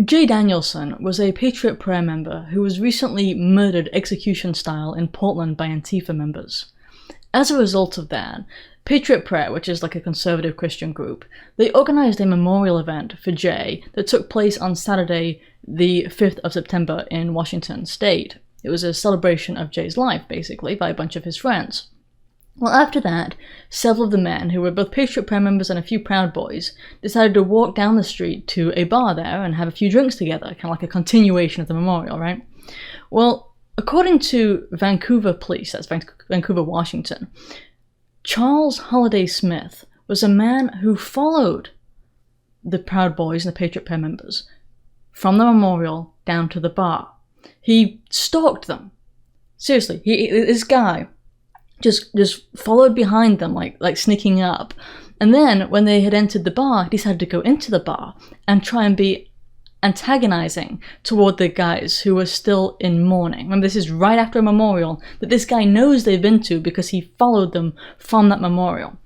Jay Danielson was a Patriot Prayer member who was recently murdered execution-style in Portland by Antifa members. As a result of that, Patriot Prayer, which is like a conservative Christian group, they organized a memorial event for Jay that took place on Saturday, the 5th of September in Washington State. It was a celebration of Jay's life, basically, by a bunch of his friends. Well, after that, several of the men, who were both Patriot Prayer members and a few Proud Boys, decided to walk down the street to a bar there and have a few drinks together, kind of like a continuation of the memorial, right? Well, according to Vancouver police, that's Vancouver, Washington, Charles Holliday-Smith was a man who followed the Proud Boys and the Patriot Prayer members from the memorial down to the bar. He stalked them. Seriously, this guy just followed behind them, like sneaking up. And then, when they had entered the bar, he decided to go into the bar and try and be antagonizing toward the guys who were still in mourning. Remember, this is right after a memorial that this guy knows they've been to because he followed them from that memorial.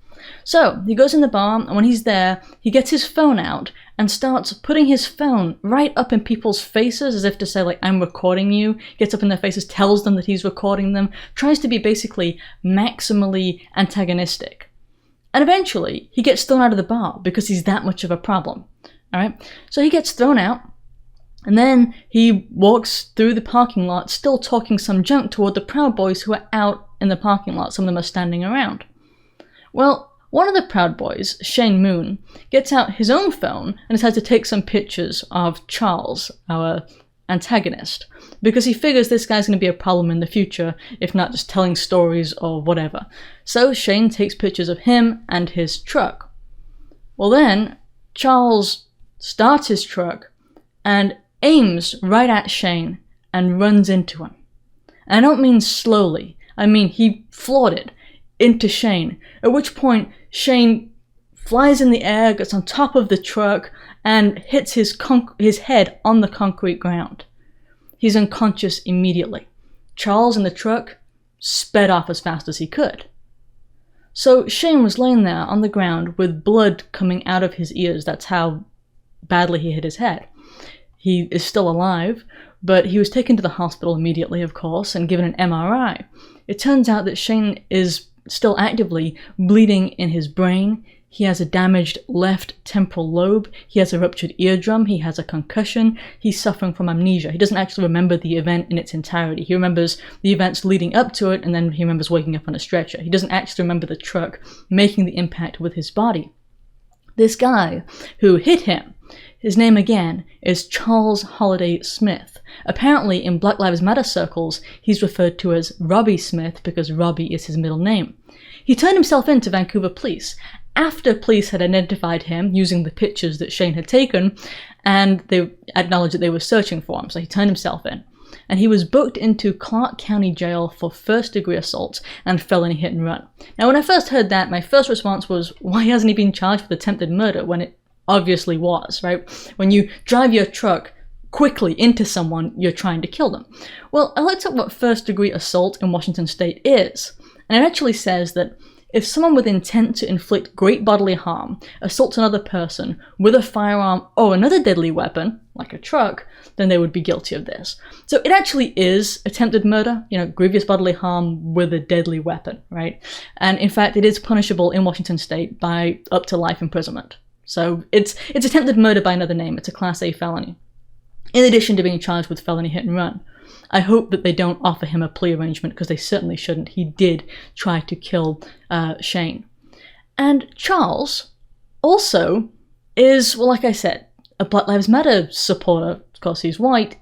So, he goes in the bar, and when he's there, he gets his phone out and starts putting his phone right up in people's faces as if to say, like, I'm recording you. Gets up in their faces, tells them that he's recording them, tries to be basically maximally antagonistic. And eventually, he gets thrown out of the bar because he's that much of a problem. Alright? So he gets thrown out, and then he walks through the parking lot, still talking some junk toward the Proud Boys who are out in the parking lot. Some of them are standing around. Well, one of the Proud Boys, Shane Moon, gets out his own phone and decides to take some pictures of Charles, our antagonist, because he figures this guy's going to be a problem in the future, if not just telling stories or whatever. So Shane takes pictures of him and his truck. Well then, Charles starts his truck and aims right at Shane and runs into him. And I don't mean slowly, I mean he floored it into Shane, at which point Shane flies in the air, gets on top of the truck, and hits his head on the concrete ground. He's unconscious immediately. Charles in the truck sped off as fast as he could. So Shane was laying there on the ground with blood coming out of his ears. That's how badly he hit his head. He is still alive, but he was taken to the hospital immediately, of course, and given an MRI. It turns out that Shane is still actively bleeding in his brain. He has a damaged left temporal lobe. He has a ruptured eardrum. He has a concussion. He's suffering from amnesia. He doesn't actually remember the event in its entirety. He remembers the events leading up to it, and then he remembers waking up on a stretcher. He doesn't actually remember the truck making the impact with his body. This guy who hit him, his name again is Charles Holliday-Smith. Apparently, in Black Lives Matter circles, he's referred to as Robbie Smith because Robbie is his middle name. He turned himself in to Vancouver police after police had identified him using the pictures that Shane had taken, and they acknowledged that they were searching for him, so he turned himself in. And he was booked into Clark County Jail for first-degree assault and felony hit and run. Now, when I first heard that, my first response was, why hasn't he been charged with attempted murder when it obviously was, right? When you drive your truck quickly into someone, you're trying to kill them. Well, I looked up what first-degree assault in Washington State is, and it actually says that if someone with intent to inflict great bodily harm assaults another person with a firearm or another deadly weapon, like a truck, then they would be guilty of this. So it actually is attempted murder, grievous bodily harm with a deadly weapon, right? And in fact, it is punishable in Washington State by up to life imprisonment. So it's attempted murder by another name. It's a Class A felony, in addition to being charged with felony hit and run. I hope that they don't offer him a plea arrangement, because they certainly shouldn't. He did try to kill Shane. And Charles also is, well, like I said, a Black Lives Matter supporter. Of course, he's white,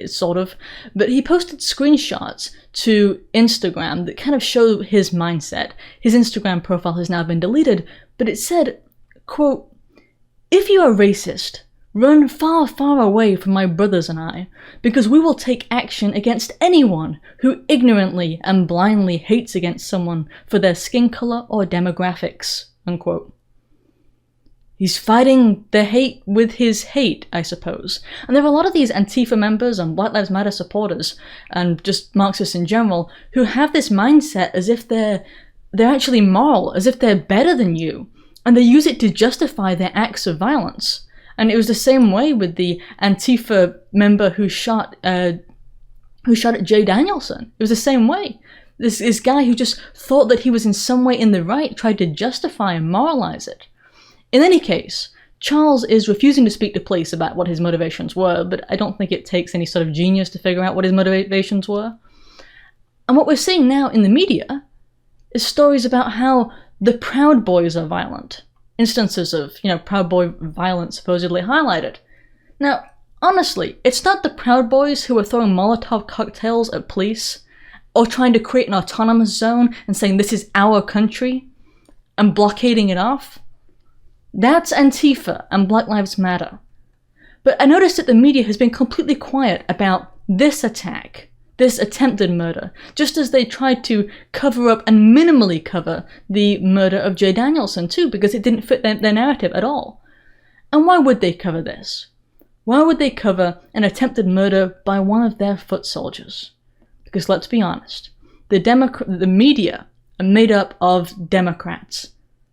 sort of. But he posted screenshots to Instagram that kind of show his mindset. His Instagram profile has now been deleted, but it said, quote, "If you are racist, run far, far away from my brothers and I, because we will take action against anyone who ignorantly and blindly hates against someone for their skin color or demographics," unquote. He's fighting the hate with his hate, I suppose. And there are a lot of these Antifa members and Black Lives Matter supporters, and just Marxists in general, who have this mindset as if they're actually moral, as if they're better than you, and they use it to justify their acts of violence. And it was the same way with the Antifa member who shot at Jay Danielson. It was the same way. This guy who just thought that he was in some way in the right tried to justify and moralize it. In any case, Charles is refusing to speak to police about what his motivations were, but I don't think it takes any sort of genius to figure out what his motivations were. And what we're seeing now in the media is stories about how the Proud Boys are violent. Instances of, Proud Boy violence supposedly highlighted. Now, honestly, it's not the Proud Boys who are throwing Molotov cocktails at police, or trying to create an autonomous zone and saying this is our country, and blockading it off. That's Antifa and Black Lives Matter. But I noticed that the media has been completely quiet about this attack, this attempted murder, just as they tried to cover up and minimally cover the murder of Jay Danielson too, because it didn't fit their narrative at all. And why would they cover this? Why would they cover an attempted murder by one of their foot soldiers? Because let's be honest, the media are made up of Democrats.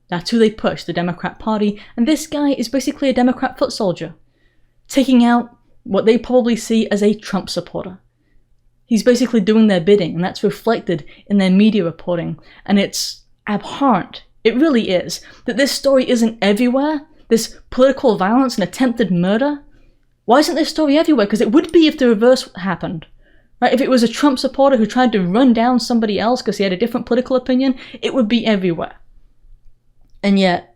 That's who they push, the Democrat Party, and this guy is basically a Democrat foot soldier, taking out what they probably see as a Trump supporter. He's basically doing their bidding, and that's reflected in their media reporting, and it's abhorrent. It really is, that this story isn't everywhere, this political violence and attempted murder. Why isn't this story everywhere? Because it would be if the reverse happened. Right? If it was a Trump supporter who tried to run down somebody else because he had a different political opinion, it would be everywhere. And yet,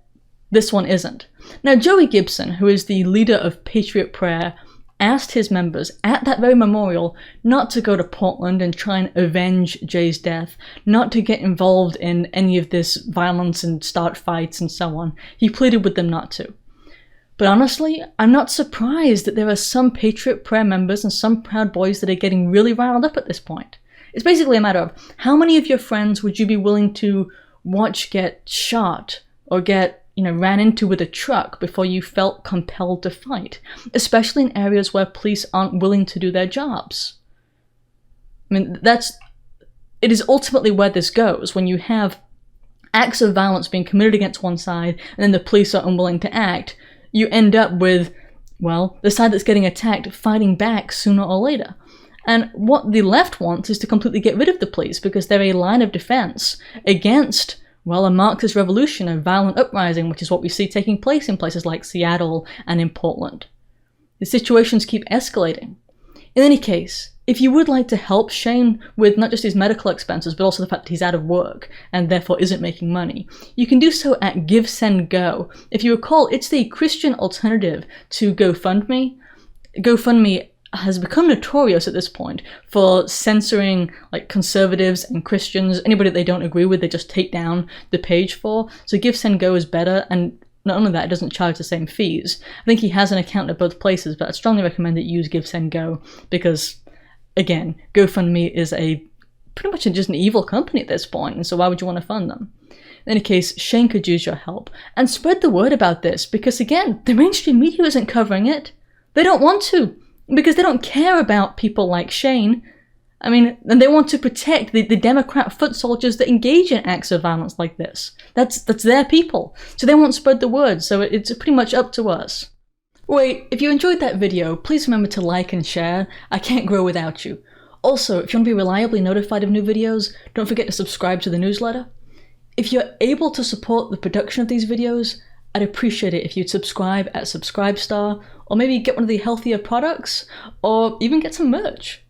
this one isn't. Now, Joey Gibson, who is the leader of Patriot Prayer, asked his members at that very memorial not to go to Portland and try and avenge Jay's death, not to get involved in any of this violence and start fights and so on. He pleaded with them not to. But honestly, I'm not surprised that there are some Patriot Prayer members and some Proud Boys that are getting really riled up at this point. It's basically a matter of how many of your friends would you be willing to watch get shot or get, ran into with a truck before you felt compelled to fight, especially in areas where police aren't willing to do their jobs. I mean, it is ultimately where this goes, when you have acts of violence being committed against one side and then the police are unwilling to act, you end up with, well, the side that's getting attacked fighting back sooner or later. And what the left wants is to completely get rid of the police because they're a line of defense against, well, a Marxist revolution, a violent uprising, which is what we see taking place in places like Seattle and in Portland. The situations keep escalating. In any case, if you would like to help Shane with not just his medical expenses, but also the fact that he's out of work and therefore isn't making money, you can do so at GiveSendGo. If you recall, it's the Christian alternative to GoFundMe. GoFundMe has become notorious at this point for censoring conservatives and Christians. Anybody that they don't agree with, they just take down the page for. So GiveSendGo is better, and not only that, it doesn't charge the same fees. I think he has an account at both places, but I strongly recommend that you use GiveSendGo because, again, GoFundMe is pretty much just an evil company at this point, and so why would you want to fund them? In any case, Shane could use your help. And spread the word about this, because again, the mainstream media isn't covering it. They don't want to, because they don't care about people like Shane. I mean, and they want to protect the Democrat foot soldiers that engage in acts of violence like this. That's their people. So they won't spread the word, so it's pretty much up to us. Wait, if you enjoyed that video, please remember to like and share. I can't grow without you. Also, if you want to be reliably notified of new videos, don't forget to subscribe to the newsletter. If you're able to support the production of these videos, I'd appreciate it if you'd subscribe at Subscribestar, or maybe get one of the healthier products, or even get some merch.